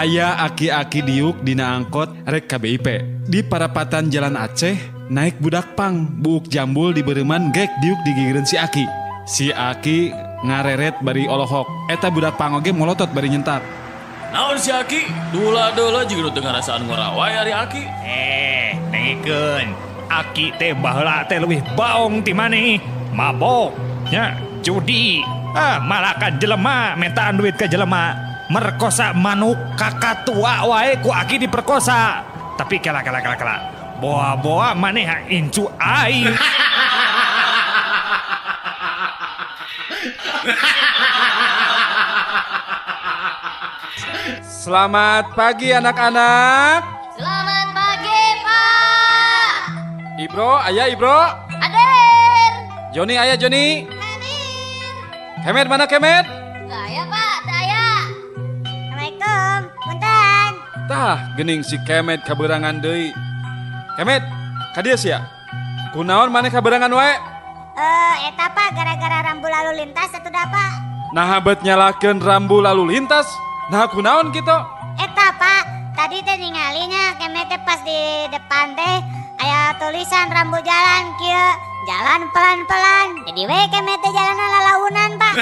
Aya aki-aki diuk dina angkot rek KBIP. Di parapatan Jalan Aceh, naik budak pang, buuk jambul di beureman gek diuk digigireun si Aki. Si Aki ngareret bari olohok. Eta budak pang oge molotot bari nyentak. Naon si Aki? Dula-dula juga teu ngarasaan ngorawai ari Aki. Nengkeun. Aki teh baheula teh leuwih baong ti maneh. Mabok, nya, judi. Malah ka jelema mentaan duit ka jelema. Merkosa manuk kakatua wae ku Aki diperkosa. Tapi kela. Boa-boa maneh incu aing. Selamat pagi anak-anak. Selamat pagi, Pak. Ibro, ayah Ibro. Aden. Joni, ayah Joni. Hadir. Kemet mana Kemet? Daya, Pak, daya. Assalamualaikum. Punten. Tah, gening si Kemet kaberangan deui. Kemet, kadieu sia. Kunaon maneh kaberangan wae? Eta Pak, gara-gara rambu lalu lintas atuh da, Pak. Nah, bet nyalakeun rambu lalu lintas. Nah, kunaon kitu? Eta Pak, tadi teh ningalinya kemet teh pas di depan teh aya tulisan rambu jalan kieu, jalan pelan-pelan. Jadi we kemet teh jalanna lalaunan, Pak.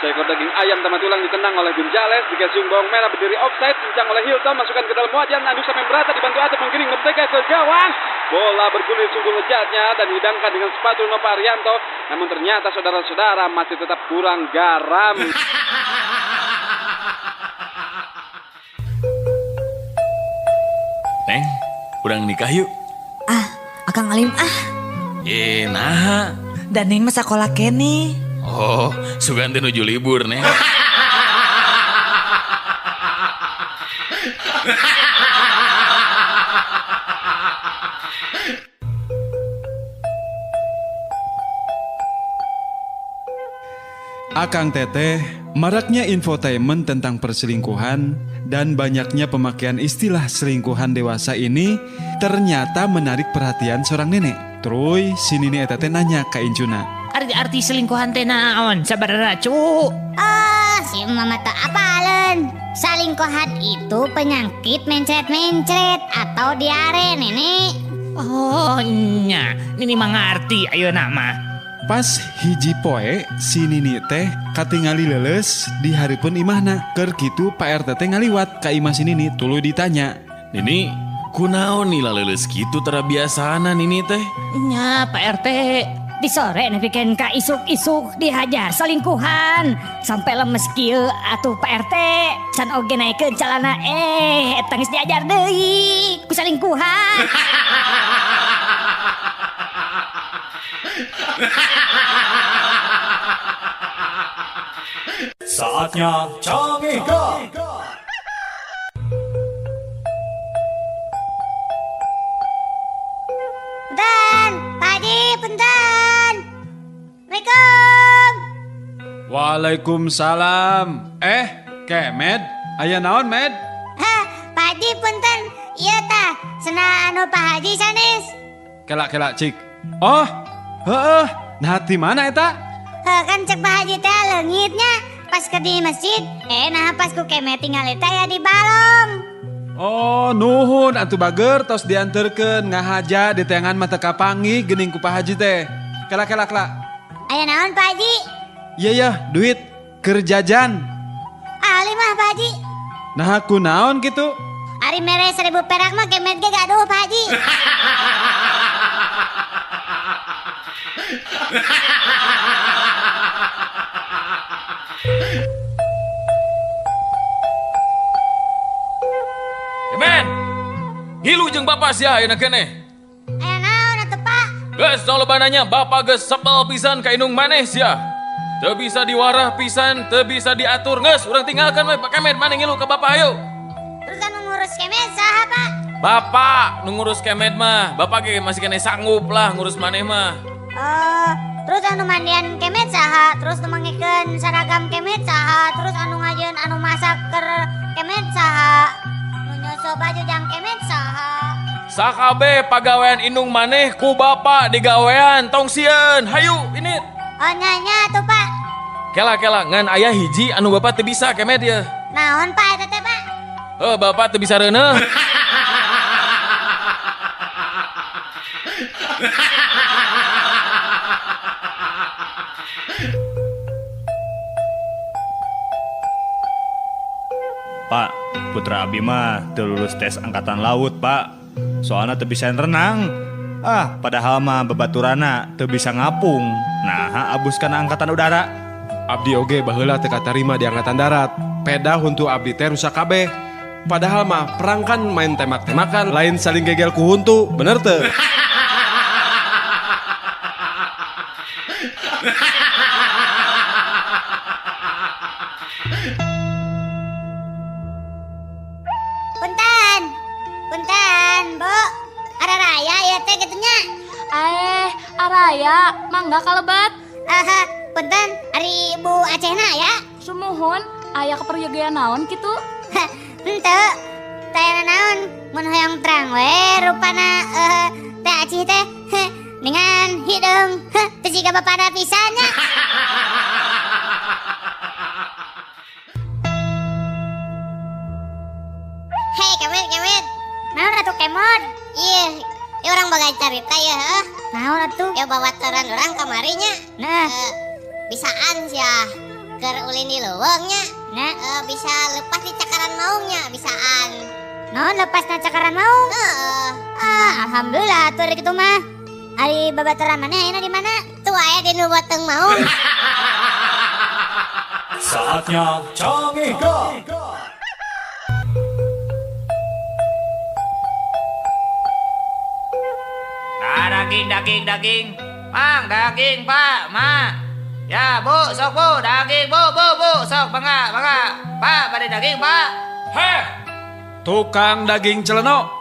Seekor daging ayam tambah tulang ditendang oleh Gonzales, dikasih bawang merah berdiri offside, cincang oleh Hilton, masukkan ke dalam wajan, adu sampai merata dibantu Acep menggiring mentega ke gawang. Bola bergulir sungguh lezatnya dan dihidangkan dengan sepatu Nova Arianto, namun ternyata saudara-saudara masih tetap kurang garam. Neng, urang nikah yuk. Akang Alim Nah. dan Neng mah sakola kene. Oh, sugan teh nuju libur, Neng. Akang Teteh, maraknya infotainment tentang perselingkuhan dan banyaknya pemakaian istilah selingkuhan dewasa ini ternyata menarik perhatian seorang nenek. Terus si Nini eta teh nanya ka Incuna. Arti selingkuhan teh naon sabaraha cu? Si mama tak apalen. Salingkuhan itu penyakit mencret-mencret atau diare, Nenek. Oh nya, ini mah ngarti ayeuna mah. Pas hiji poe si Nini teh katingali leles di hareupeun imahna. Keur kitu Pak RT teh ngaliwat ka imah si Nini tuluy ditanya. Nini, kunaon nila leuleus kitu tara biasana Nini teh? Nya Pak RT, di sore nepikeun ka isuk-isuk dihajar selingkuhan sampai lemes kieu atuh Pak RT. Can oge naikeun calana eta geus diajar deui ku selingkuhan. Saatnya Camika. Punten, Pak Haji, punten. Assalamualaikum. Waalaikumsalam. Kemet, aya naon Med? Pak Haji, punten. Iya tah, cenah anu Pak Haji sanes. Kelak cik. Oh, heeh. Nah di mana eta? Kan cek Pak Haji teh leungitnya pas ke di masjid. Nah pas ku kemet tinggal teh ya di balong. Oh, nuhun atuh bager tos dianterkeun ngahaja di tengan mata kapangi geuning ku Pak Haji teh. Kelak. Aya naon Pak Haji? Iya, duit keur jajan. Ali mah Pak Haji. Nah aku naon gitu? Ari mere 1000 perak mah kemet ge gaduh Pak Haji. Kemen, hilu jeung bapak sia ayeuna keneh. Aya naon atuh Pak? Geus lobananya bapak geus sepel pisan ka indung maneh sia. Teu bisa diwarah pisan, teu bisa diatur. Geus urang tinggalkan we Pak Kemet maneh ngilu ka bapak ayo. Terus anu ngurus kemet saha Pak? Bapak nu ngurus Kemet mah, bapak ge masih kena sanggup lah ngurus maneh mah. Terus anu mandian kemet saha? Terus nu mangikeun seragam kemet saha? Terus anu ngajeun anu masak keur kemet saha? Nu nyusul baju jang kemet saha? Sakabe pagawean indung maneh ku bapa digawean tong sieun. Hayu ini. Oh nyanya tuh pak. Kela ngan aya hiji anu bapak teu bisa kemet ya. Naon pak eta teh pak? Bapak teu bisa reuneuh. Pak, putra abi mah teu lulus tes angkatan laut, Pak. Soalnya teu bisa renang. Padahal mah babaturana teu bisa ngapung. Nah, abuskan angkatan udara. Abdi oge baheula teu katarima di angkatan darat. Peda huntu abdi teh rusak kabeh. Padahal mah perang kan main tembak-tembakan, lain saling gegel ku huntu, bener teu? Punten, Bu. Ada raya ya teh gitunya. Araya, mangga kalebat. Punten, ari Bu Acehna ya. Sumuhun, aya keperyogean naon kitu? Henteu. Tayana naon? Mun hoyong terang we rupana teh Acih teh dengan hidung teu siga bapada pisannya. Hei, Kemit. Naon atuh Kemod? Iya, orang bagai carita ya. Naon atuh? Ya bawa teran orang kamarinya. Nah, bisaan sia keur ulin di leuweungnya. Nah, bisa lepas di cakaran maungnya, bisaan. Naon lepas na cakaran maung? Alhamdulillah atuh kitu mah. Ari babaturan maneh ayeuna di mana? Tuh aya di nu beuteung maung. Saatnya canggih God. Daging. Mang, daging, Pak, Ma. Ya, Bu, sok Bu, daging, Bu, sok, bangga. Pak, pada daging, Pak. Heh, tukang daging celeno.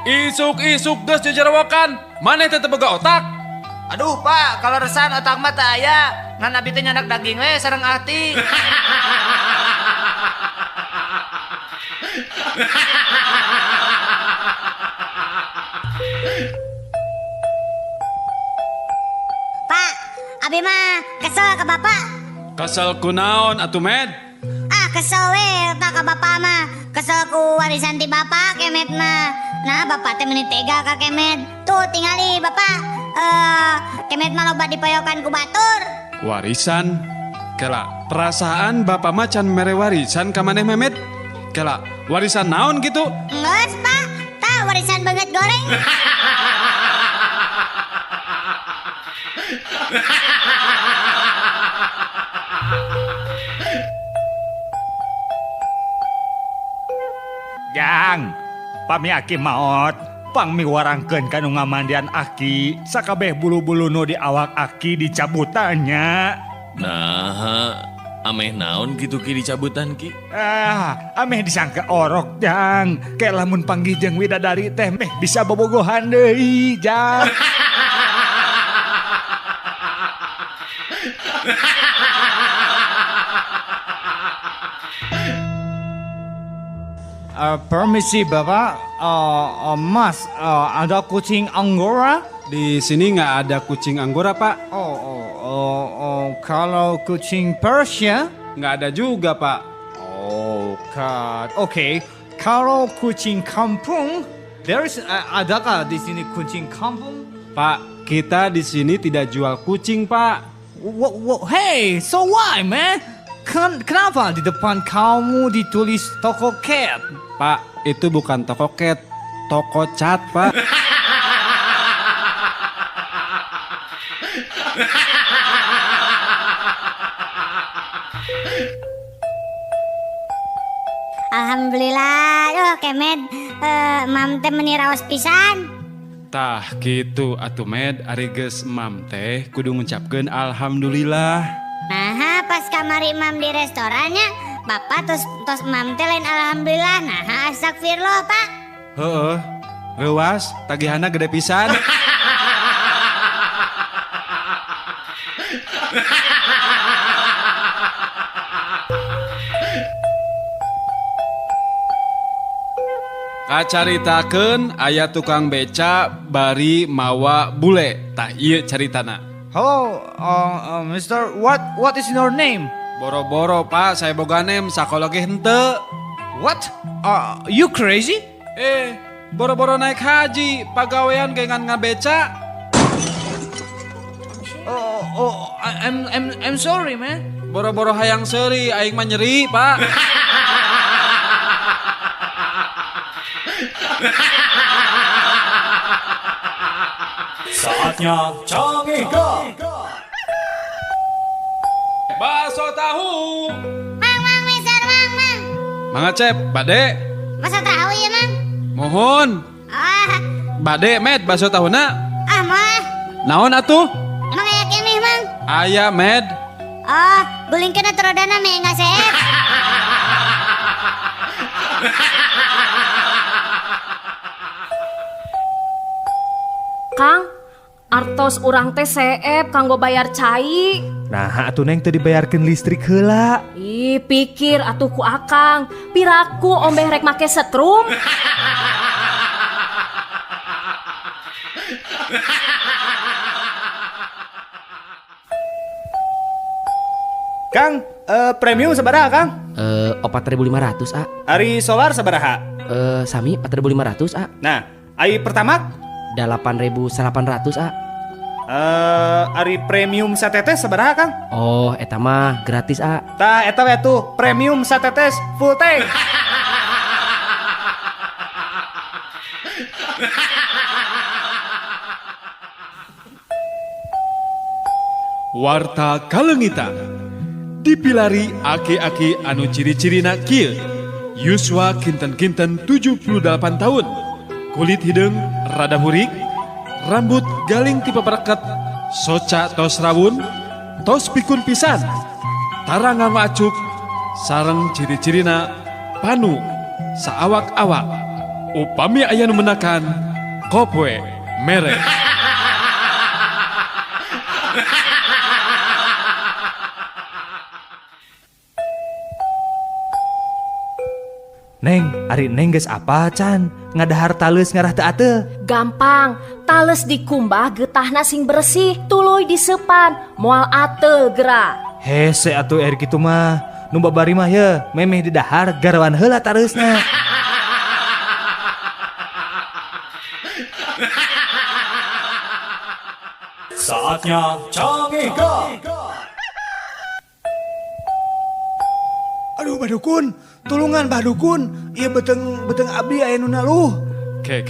Isuk-isuk geus dijerawakan. Maneh teh teu boga otak. Aduh, Pak, kalau resan otak mah teu aya. Ngan abi teh nyanak daging we sareng ati. Pak, abi mah kesel ke bapak. Kesel kunaon atuh Med? Kesel we tak ke bapak mah. Kesel ku warisan ti bapak Kemet mah. Nah, bapak teh meuni tega ka Kemet. Tuh tingali bapak. Kemet mah loba dipoyokan ku batur. Warisan? Kela, perasaan bapak macan mere warisan ka maneh Memet? Kela, warisan naon gitu? Ngeus, Pak. Tah warisan banget goreng. Jang, pami aki maot, pang miwarangkeun kanu ngamandian aki, sakabeh bulu-bulu nu di awak aki dicabutannya. Nah, ameh naon gitu ki dicabutan ki? Ameh disangka orok, Jang. Kayak lamun panggih jeung widadari teh meh bisa bobogohan deui, Jang. Permisi Bapak, Mas, ada kucing Angora? Di sini nggak ada kucing Anggora, Pak. Kalau kucing Persia? Nggak ada juga, Pak. Oke. Kalau kucing kampung, adakah di sini kucing kampung? Pak, kita di sini tidak jual kucing, Pak. Hey, so why, man? Kenapa di depan kamu ditulis toko cat? Pak, itu bukan toko cat, toko cat, Pak. Alhamdulillah, Kemet. Mam teh meuni raos pisan. Tah gitu atuh Med, ari geus mam teh kudu ngucapkeun alhamdulillah. Nah, pas kamari mam di restorannya, bapak tos mam teh lain alhamdulillah. Nah, astagfirullah, Pak. Heeh. Leuwas, tagihanna gede pisan. Kacaritakeun aya tukang beca bari mawa bule. Tah ieu caritana. Hello, Mister. What is your name? Boro-boro Pak, saya boga nem sakola ge henteu. What? You crazy? Boro-boro naik haji, pagawean gengan ngabeca. I'm sorry, man. Boro-boro hayang seuri, aing mah nyeri, Pak. Saatnya canggih gak? Bakso tahu. Mang, Mister, Mang. Mangga Cep, Bade. Masa tahu ya, Mang? Mohon. Ah, Bade, Med, bakso tahuna. mah. Naon atuh? Emang kayak gini, Mang? Aya, Med. Oh, gulingkeun atuh rodana me enggak sehat. Kang, artos urang teh seep kanggo bayar cai. Nah, atuh neng teu dibayarkeun listrik heula. Ih, pikir atuh ku akang, piraku ombeh rek make setrum. Kang, premium sabaraha, Kang? 4.500 ah. Ari solar sabaraha? Sami 4.500 ah. Nah, ari pertamax 8.800 ah. Ari premium satetes sabaraha, Kang? Oh, eta mah gratis ah. Tah eta we tuh premium satetes full tank. Warta Kalengitan dipilari aki-aki anu ciri-cirina kieu. Yuswa kinten-kinten 78 tahun. Kulit hidung rada hurik, rambut galing tipe bereket, soca tos rawun, tos pikun pisan, tarangan acuk, sareng ciri-cirina panu, saawak-awak. Upami aya nu menakan, kopwe mere. Neng, ari neng geus apa can? Ngadahar taleus ngarah teu ateu. Gampang, tales dikumbah getahna sing bersih, tuluy disepan, moal ateu gera. Hese atuh eri kitu mah. Nu babari mah ye, memeh di dahar garawan heula taleusna. Saatnya canggih gak? Aduh badukun, tulungan badukun. Ieu beteng abdi aya nu naluh. Ke,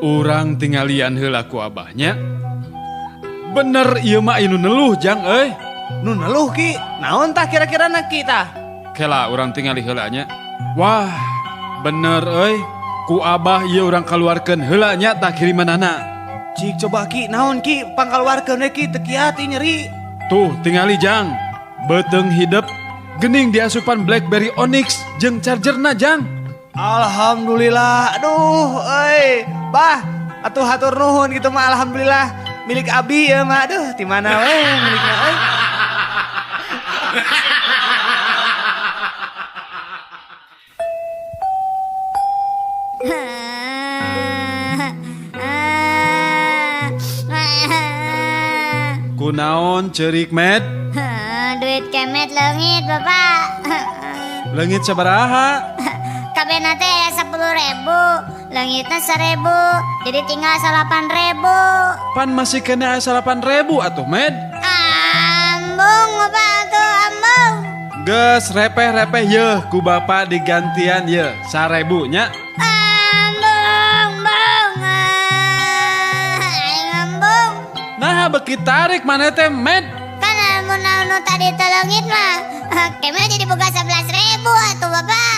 urang tinggalian heula ku abahnya. Bener ieu mah anu neluh jang euy. Nu naluh ki, naon tah kira-kira na kita? Kela urang tingali heula nya. Wah, bener euy. Ku abah ieu urang kaluarkeun heula nya tah kirimanana. Cik coba ki, naon ki pangkaluarkeun we ki teu kiati nyeri. Tuh, tingali jang. Beteng hidep gening diasupan BlackBerry Onyx jeung chargerna jang. Alhamdulillah. Aduh, bah, atuh hatur nuhun gitu mah alhamdulillah. Milik abi ya mah. Aduh, di mana we milikna euy. Kunaon ceurik Med? Duit kemet leungit, Bapak. Leungit sabaraha? Kabehna teh aya 10.000, leungitna 1.000, jadi tinggal 8.000. Pan masih kena 8.000 atuh Med. Ambung, Bapak tuh ambung. Geus repeh-repeh yeuh ku Bapak digantian yeuh 1.000 nya. Ambung, bung. Aing ambung. Nah beki tarik maneh teh Med. Kan mun anu tadi teu leungit mah kemet jadi boga 11.000 atuh, Bapak.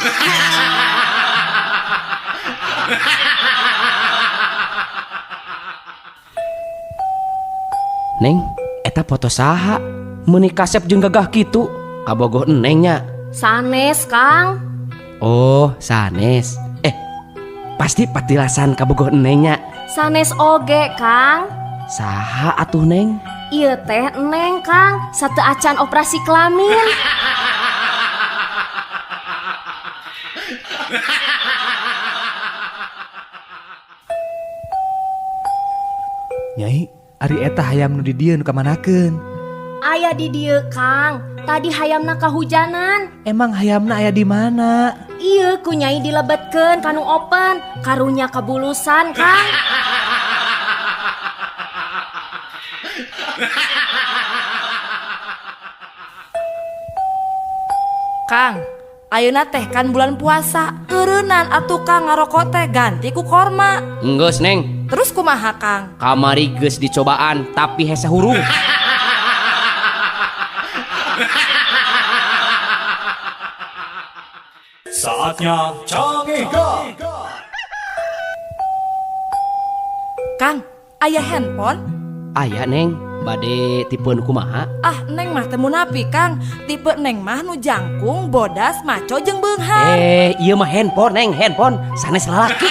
Neng, eta foto saha? Meuni kasep jeung gagah kitu. Kabogoh enengnya. Sanes, Kang. Oh, sanes. Pasti patilasan kabogoh enengnya. Sanes oge, Kang. Saha atuh Neng? Ieu teh Neng, Kang, sateu acan operasi kelamin. Ari eta hayam nu di dieu nu kamanakeun? Aya di dieu Kang. Tadi hayamna kahujanan. Emang hayamna aya di mana? Iya ku Nyai dilebetkeun kanu open. Karunya kabulusan Kang. Kang, ayeuna teh kan bulan puasa. Eureunnan atuh Kang ngarokok teh ganti ku korma. Enggeus Neng, Terus kumaha Kang? kamari geus dicobaan tapi hese hurung. Saatnya Cangega. Kang, aya handphone? Aya Neng, bade tipeun kumaha? Ah, Neng mah teu munafik Kang. Tipe Neng mah nu jangkung, bodas, maco jeung beunghar. Ieu mah handphone Neng, handphone sanes lalaki.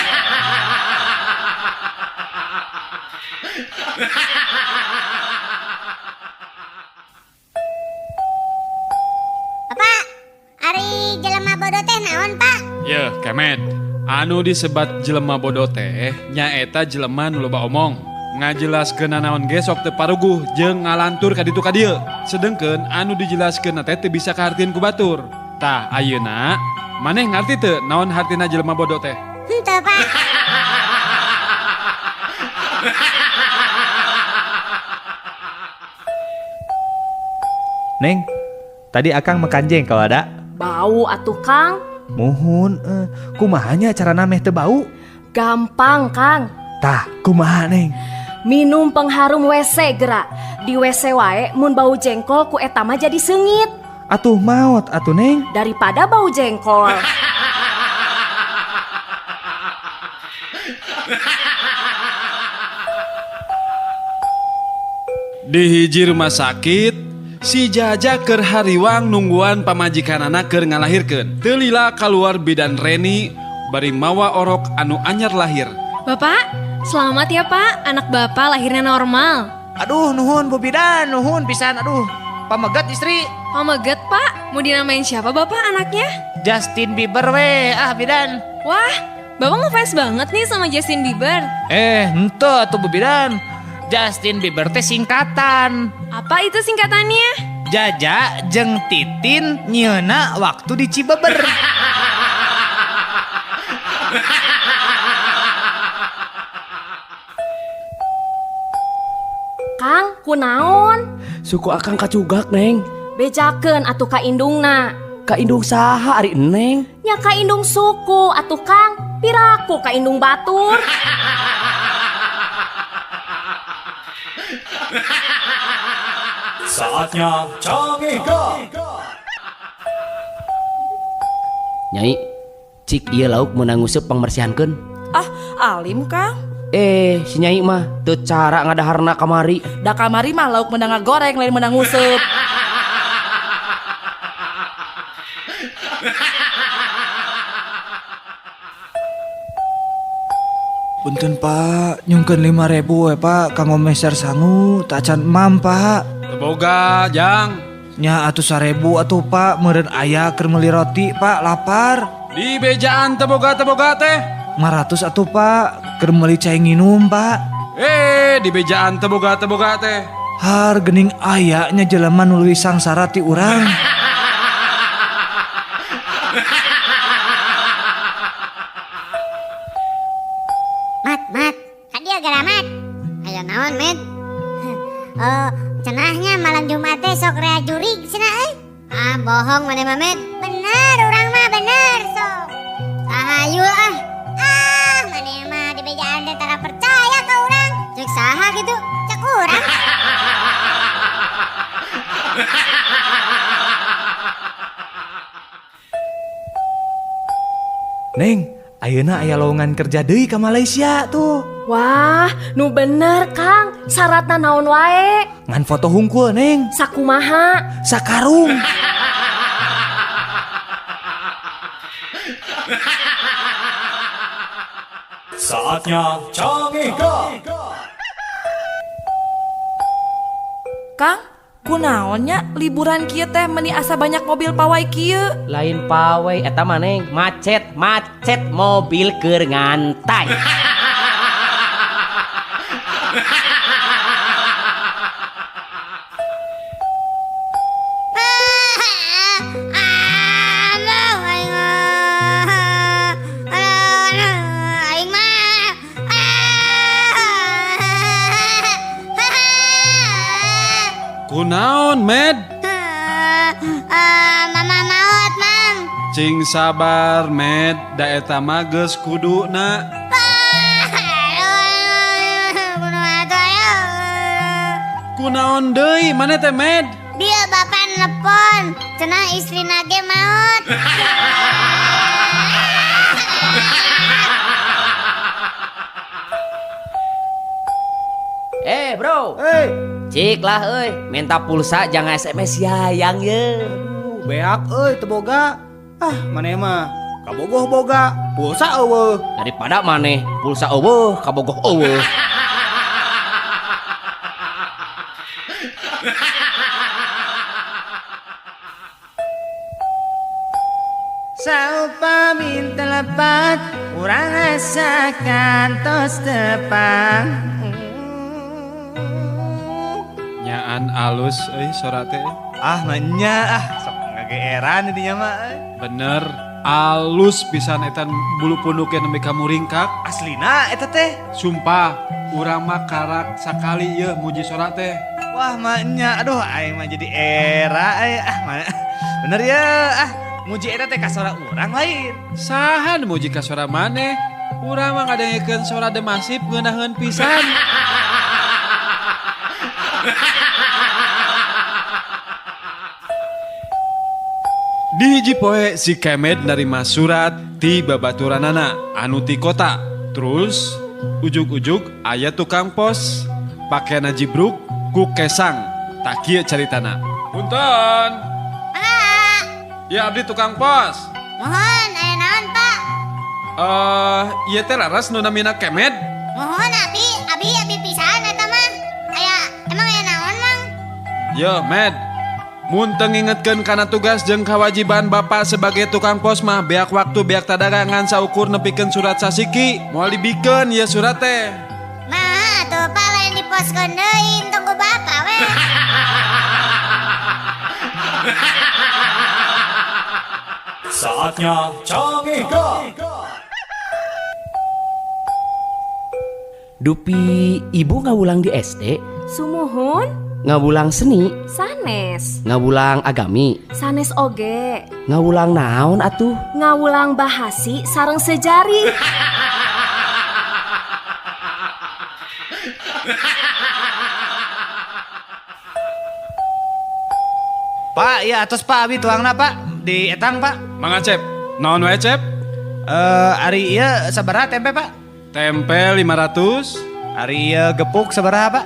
Bapak, ari jelema bodoh teh naon, Pak? Ya, Kemet. Anu disebat jelema bodoh teh nyaeta jelema nu loba omong. Ngajelaskeun naon ge sok teu paruguh jeung ngalantur ka ditu ka dieu. Sedengkeun anu dijelaskeun teh teu bisa kahartieun ku batur. Tah, ayeuna maneh ngarti teu naon hartina jelema bodoh teh? Henteu, Pak. Neng, tadi Akang makan jengkol ada? Bau atuh Kang. Muhun, kumahanya cara nameh teu bau? Gampang Kang. Tah, kumaha Neng? Minum pengharum WC gerak. Di WC wae mun bau jengkol ku eta mah jadi seungit Atuh maot atuh Neng. daripada bau jengkol. Di hiji rumah sakit, si Jaja keur hariwang nungguan pamajikanana keur ngalahirkeun. Teu lila kaluar bidan Reni bari mawa orok anu anyar lahir. Bapak, selamat ya Pak, anak Bapak lahirnya normal. Aduh, nuhun Bu Bidan, nuhun pisan. Aduh, pamegat istri. Pameget Pak, mau dinamain siapa Bapak anaknya? Justin Bieber we, Bidan. Wah, Bapak ngefans banget nih sama Justin Bieber. Ente tuh Bu Bidan. Justin Bieber teh singkatan. Apa itu singkatannya? Jaja jeung Titin nyeuna waktu di Cibeber. Kang, kunaon? Suku Akang kacugak Neng. Bejakeun atuh ka indungna. Ka indung saha ari Neng? Nya ka indung suku atuh Kang. Piraku ka indung batur. Saatnya Cangega. Nyai, cik ieu lauk meunang nguseup pangbersihankeun. Ah, alim Kang. Si Nyai mah teu cara ngadaharna kamari. Da kamari mah lauk menang goreng lain menang nguseup. Punten Pak, nyungkeun 5.000 we Pak, kanggo meser sangu, tacan mam Pak. Boga, Jang. Nya atuh 1.000 atuh Pak, meureun aya keur meuli roti Pak, lapar. Di bejaan teboga teh. 500 atuh Pak, keur meuli cai nginum Pak. Di bejaan teboga teh. Har geuning aya nya jelema nu leuwih sangsara ti urang. Mat, kadia gara Mat. Aya naon, Met? Oh, cenahnya malam Jumat teh sok rea jurig cenah euy. Ah, bohong maneh mah, Met. Bener, urang mah bener sok. Sahayu ah. Ah, maneh mah di bejaan teh tara percaya ka urang. Cek saha gitu? Cek urang. Neng, ayeuna aya lowongan kerja deui ka Malaysia tuh. Wah, nu bener Kang. Syaratna naon wae? Ngan foto hungkul Neng, Sakumaha? sakarung. Saatnya Cangega. Kang, kunaonnya liburan kieu teh meuni asa banyak mobil pawai kieu? Lain pawai eta mah Neng, macet mobil keur ngantai. Kunaon, Med? Mama maut, Mam. Cing sabar, Med. Da eta mah geus kuduna. Kunaon deui maneh teh, Med? Dia bapak nepon, cenah istri nage maut. Bro. Cik lah minta pulsa jangan SMS yang ye. Beak teboga. Maneh mah kabogoh boga, pulsa eueuh. Daripada maneh pulsa eueuh kabogoh eueuh. Saupa minta lepat, urang asakan tos tepang. Nyaan alus suara teh. Manya sok ngageeran dinya mah. Bener, alus pisan etan bulu punduk yang nembe kamu ringkak. Aslina eta teh. Sumpah, urang mah karak sakali ye muji suara teh. Wah manya, aduh aing mah jadi era bener ya muji eta teh ka suara urang lain. Sahan muji ka suara maneh? Urang mah ngadengekeun suara demasif ngeunaheun pisan. Di hiji poe si Kemed narima surat ti babaturanana anu ti kota. Terus ujug-ujug aya tukang pos pakaian jibruk ku kesang. Tak kieu caritana. Punten. Ya abdi tukang pos. Mohon, aya naon, Pak? Ieu teh laras nu namina Kemed. Mohon abi pisan eta mah. Emang aya naon, Mang? Yo, Med. Mun teu ngingetkeun kana tugas jeung kewajiban Bapak sebagai tukang pos mah beak waktu beak tadagangan saukur nepikeun surat sasiki. Moal dibikeun ieu surat teh. Nah, atuh Pak lain diposkeun deui tunggu Bapak we. Saatnya Cangihkan. Dupi ibu ngawulang di SD, Sumuhun, ngawulang seni, sanes, ngawulang agami, sanes oge, ngawulang naon atuh? ngawulang bahasi sareng sejari. Pak, ya atos Pak abi tuangna Pak di etang Pak. Mangga Cep. Naon wae Cep? Ari ieu sabaraha tempe Pak? Tempe 500. Ari ieu gepuk sabaraha Pak?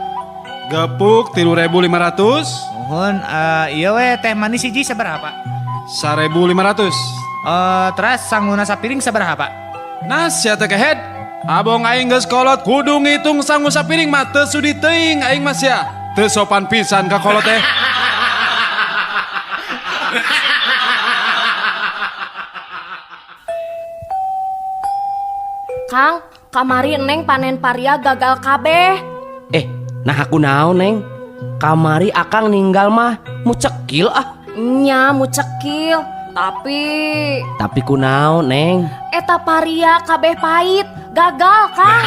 Gepuk 3.500. Mohon ieu we teh manis hiji sabaraha Pak? 1.500. Terus sangguna sapiring sabaraha Pak? Nah, sia teh kehed. Abong aing geus kolot kudu ngitung sangu sapiring mah teu sudi teuing aing mah sia. Teu sopan pisan ka kolot teh. Kang, kamari Neng panen paria gagal kabeh. Nah aku naon Neng? Kamari akang ninggal mah mucekil Nya mucekil, tapi kunaon Neng? eta paria kabeh pahit, gagal Kang.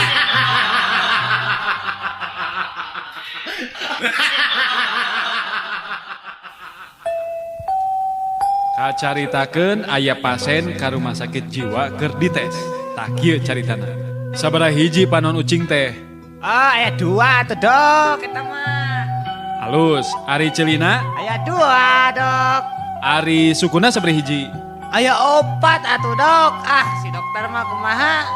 Kacaritakeun aya pasien ka rumah sakit jiwa keur dites. Tak kieu caritana. Sabaraha hiji panon ucing teh? Aya 2 tuh Dok eta mah. Alus, ari Celina? Aya 2 Dok. Ari sukuna sabaraha hiji? Aya 4 atuh Dok. Si dokter mah kumaha?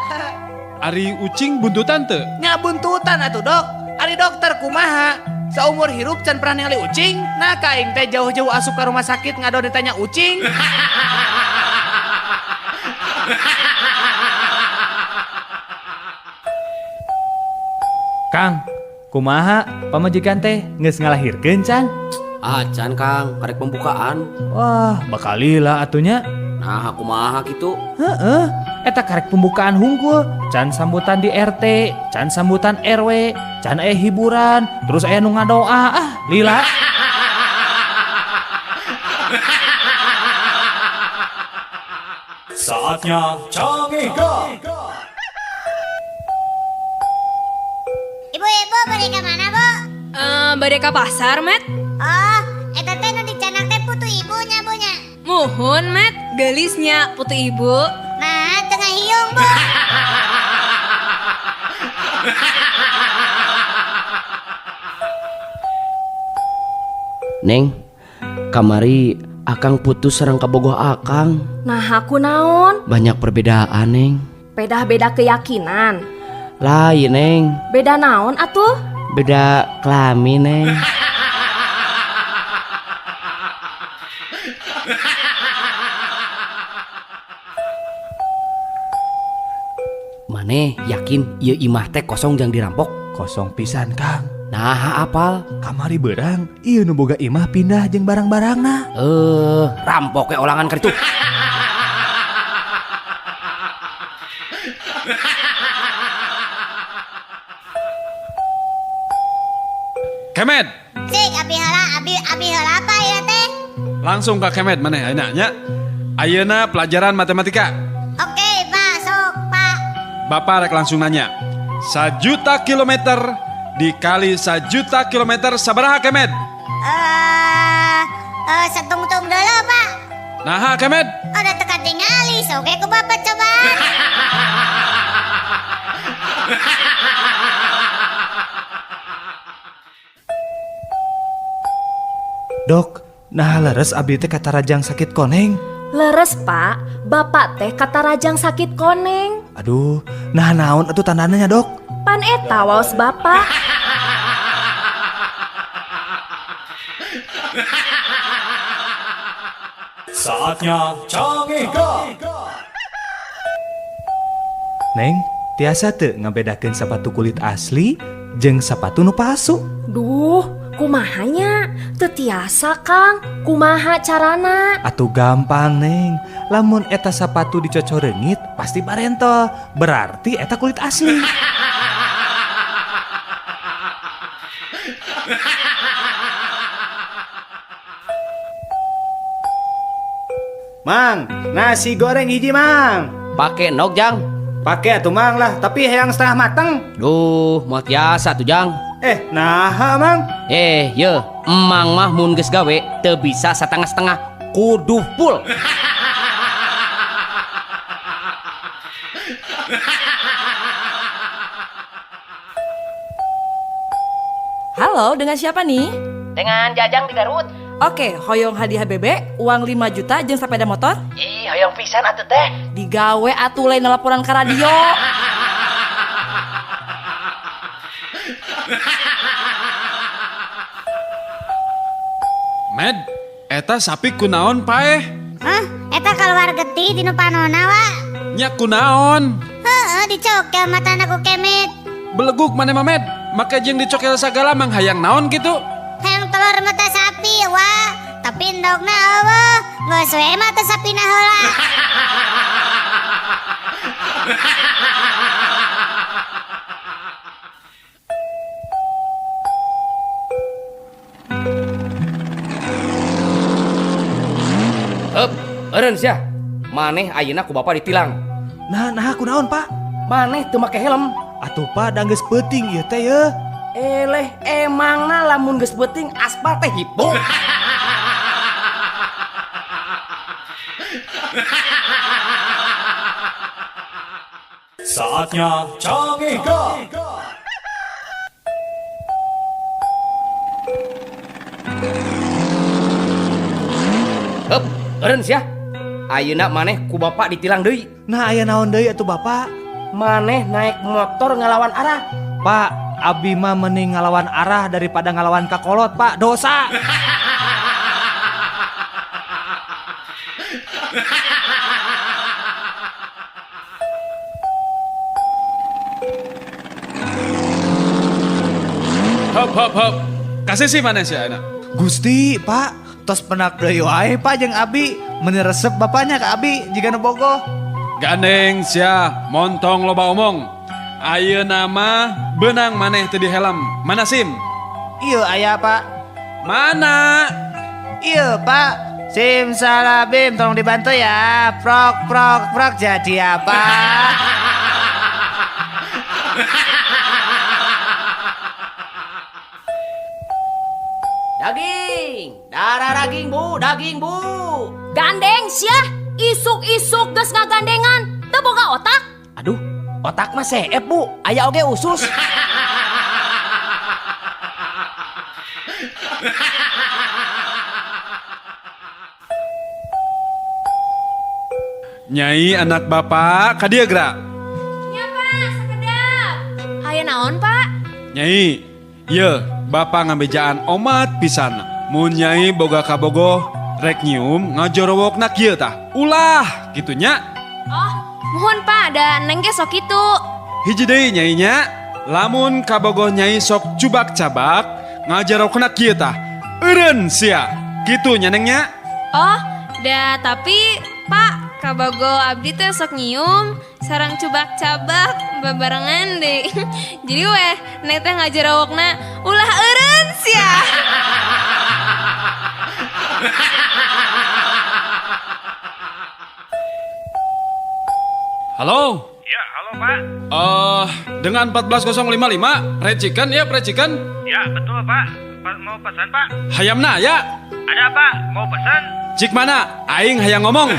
Ari ucing buntutan teu? Nya buntutan atuh Dok. Ari dokter kumaha? Saumur hirup can pernah ningali ucing. Nah kaing teh jauh-jauh asup ke rumah sakit ngado ditanya ucing. Kang, kumaha pamajikan teh geus ngalahirkeun can? Can Kang, karek pembukaan. Wah, bakal lila atunya. Nah, kumaha kitu? Heeh, eta karek pembukaan hungkul, can sambutan di RT, can sambutan RW, can aya hiburan, terus aya nu ngadoa. Lila. Saatnya Cangihkan. Ibu-ibu balik ke mana, Bu? bade ka pasar, Met? Oh, eta teh nu dicanak teh putu ibunya, Bunya. Muhun, Met. Gelisnya putu ibu. Nah, tengah hiung, Bu. Neng, kamari akang putus sareng kabogoh akang. Nah aku naon? Banyak perbedaan, Neng. Beda-beda keyakinan. Lain, Neng. Beda naon atuh? Beda kelamin, Neng. Maneh yakin ieu imah teh kosong jang dirampok? Kosong pisan, Kang. Nah, apal? Kamari berang, ieu nu boga imah pindah jeung barang-barangna. Rampok ke olangan keur itu. Kemet, Cik, abi heula apa ya teh? langsung ke Kemet maneh ayeuna nya. Ayeuna pelajaran matematika. Oke, Pak, sok, Pak. Bapak rek langsung nanya. 1 juta kilometer dikali 1 juta kilometer sabaraha Kemet? Setungtung dulu, Pak. Nah, Kemet. Udah teka tingali, sok ku Bapak coba. Dok, nah leres abdi teh kata rajang sakit koneng. Leres Pak, Bapak teh kata rajang sakit koneng. Aduh, nah naon atuh tandanya, Dok? Pan eta waos Bapak. Saatnya canggih God. Neng, tiasa teu ngabedakeun sepatu kulit asli jeung sepatu nu palsu. Duh, kumahanya? Teu tiasa Kang, kumaha carana? Atuh gampang, Neng. Lamun eta sepatu dicocor reungit pasti barentol. Berarti eta kulit asli. Mang, nasi goreng hiji, Mang. Pakai nog, Jang. Pakai atuh, Mang lah, tapi yang setengah mateng. Duh, moal tiasa tuh, Jang. Nah, Mang. Ye, emang mah mun geus gawe teu bisa satengah-setengah, kudu full. Halo, dengan siapa nih? Dengan Jajang di Garut. Oke, hoyong hadiah bebek, uang 5 juta jeung sepeda motor. Ih, hoyong pisan atuh teh. Digawe atuh lain laporan ke radio. Med, eta sapi kunaon paeh? Hah? Eta keluar getih dinu panona wa? Nya kunaon? Heeh, dicokel mata anakku Kemet. Beleguk maneh mah Med, make jeung dicokel sagala mang hayang naon gitu? Hayang telur mata sapi wa. Tapi endogna eueuh, geus we mata sapina heula. Eureun sia. Maneh ayeuna ku Bapak ditilang. Nah, kunaon, Pak? Maneh teu make helm. Atuh, Pak, da geus peuting ieu teh ye. Eleh emangna lamun geus beuting aspal teh hipo. Saatnya canggih God. Eureun sia. Ayeuna maneh ku Bapak ditilang deui. Nah, aya naon deui atuh, Bapak? Maneh naik motor ngelawan arah. Pak, abdi mah mending ngalawan arah daripada ngalawan kakolot, Pak. Dosa. Hop. Kasih sih maneh sia ayeuna. Gusti, Pak, tos penak deui wae, Pak, jeung abi. Meni resep bapaknya ke abi jika nu bogoh. Gandeng sia, montong loba omong. Ayeuna mah beunang maneh teu di helm. Mana SIM? Ieu aya, Pak. Mana? Ieu, Pak. SIM salabim, tolong dibantu ya. Prok jadi apa? Daging, darah daging bu, daging bu. Gandeng sia, isuk-isuk geus ngagandengan. Teu boga otak. Aduh, otak mah seep bu, aya oge usus. Nyai anak bapak kadia gerak. Ya pak, sekedap. Aya naon pak? Nyai, iya bapak ngambejaan omat pisan. Mun nyai boga kabogoh rek nyium ngajorowokna kieu tah. Ulah gitunya. Oh, mohon pak, ada neng ge sok itu. Hiji deui nyai nya. Lamun kabogoh nyai sok cubak-cabak ngajarokna kieu tah. Eureun sia. Gitu nya nengnya. Oh, da tapi pak, kabogo abdi teh sok nyium sarang cubak-cabak babarengan deh. Jadi weh neng teh ngajarawokna ulah eureun sia. Halo? Ya, halo Pak. Dengan 14055 recikan ya recikan. Ya, betul Pak. Mau pesan Pak? Hayamna ya. Ada Pak, mau pesan? Cik mana? Aing hayang ngomong.